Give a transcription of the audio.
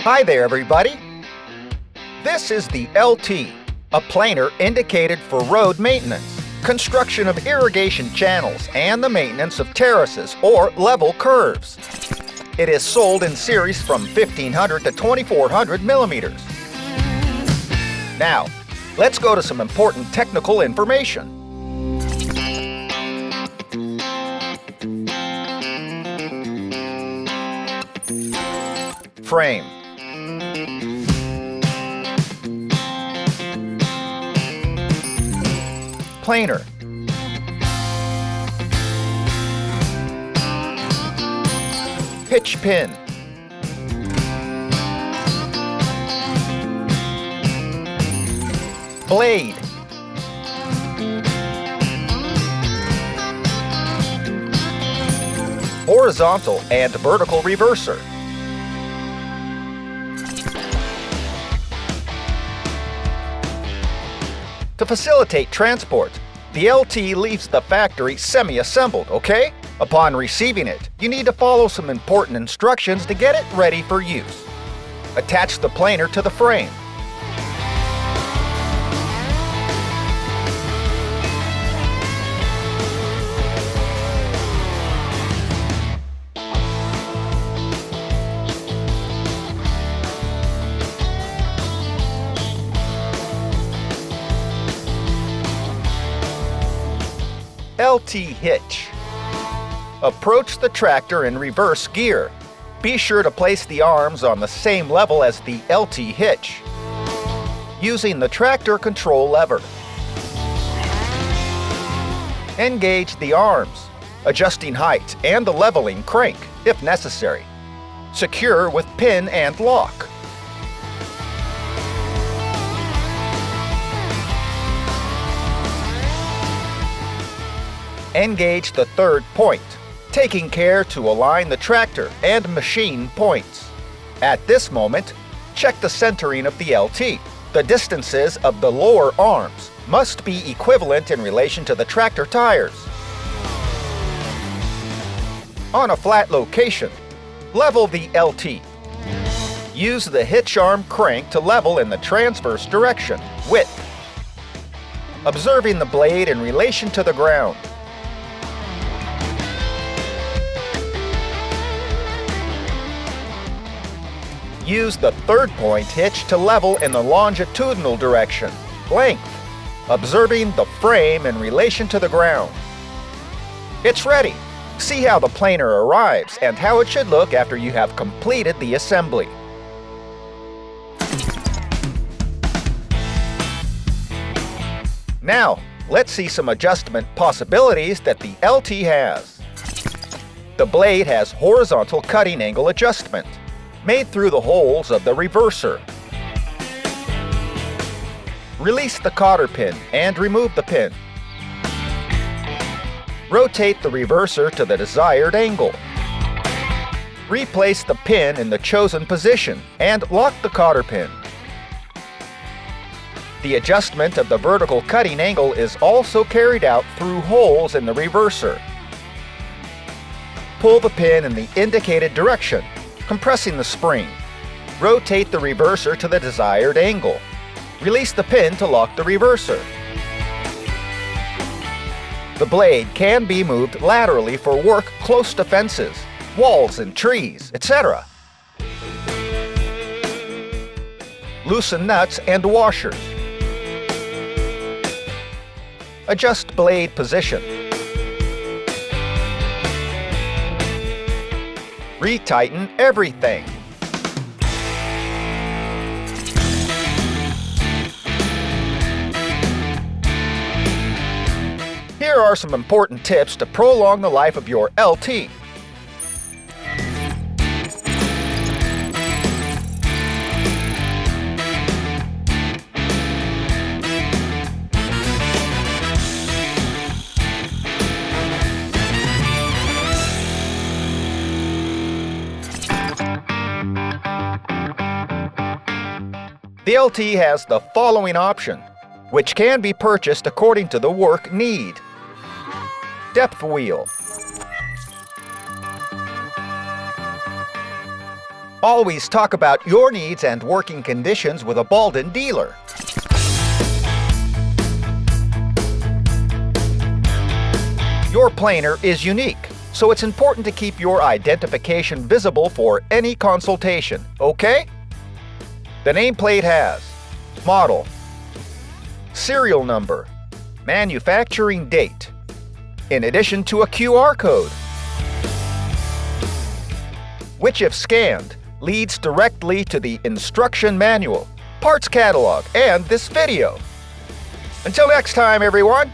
Hi there, everybody. This is the LT, a planer indicated for road maintenance, construction of irrigation channels, and the maintenance of terraces or level curves. It is sold in series from 1500 to 2400 millimeters. Now, let's go to some important technical information. Frame. Planer. Pitch pin. Blade. Horizontal and vertical reverser. To facilitate transport, the LT leaves the factory semi-assembled, okay? Upon receiving it, you need to follow some important instructions to get it ready for use. Attach the planer to the frame. LT hitch. Approach the tractor in reverse gear. Be sure to place the arms on the same level as the LT hitch, using the tractor control lever. Engage the arms, adjusting height and the leveling crank if necessary. Secure with pin and lock. Engage the third point, taking care to align the tractor and machine points. At this moment, check the centering of the LT. The distances of the lower arms must be equivalent in relation to the tractor tires. On a flat location, level the LT. Use the hitch arm crank to level in the transverse direction, width, observing the blade in relation to the ground. Use the third point hitch to level in the longitudinal direction, length, observing the frame in relation to the ground. It's ready. See how the planer arrives and how it should look after you have completed the assembly. Now, let's see some adjustment possibilities that the LT has. The blade has horizontal cutting angle adjustment, made through the holes of the reverser. Release the cotter pin and remove the pin. Rotate the reverser to the desired angle. Replace the pin in the chosen position and lock the cotter pin. The adjustment of the vertical cutting angle is also carried out through holes in the reverser. Pull the pin in the indicated direction, compressing the spring. Rotate the reverser to the desired angle. Release the pin to lock the reverser. The blade can be moved laterally for work close to fences, walls and trees, etc. Loosen nuts and washers. Adjust blade position. Retighten everything. Here are some important tips to prolong the life of your LT. The LT has the following option, which can be purchased according to the work need. Depth wheel, Always talk about your needs and working conditions with a Baldan dealer. Your planer is unique, so it's important to keep your identification visible for any consultation, okay? The nameplate has model, serial number, manufacturing date, in addition to a QR code, which, if scanned, leads directly to the instruction manual, parts catalog, and this video. Until next time, everyone!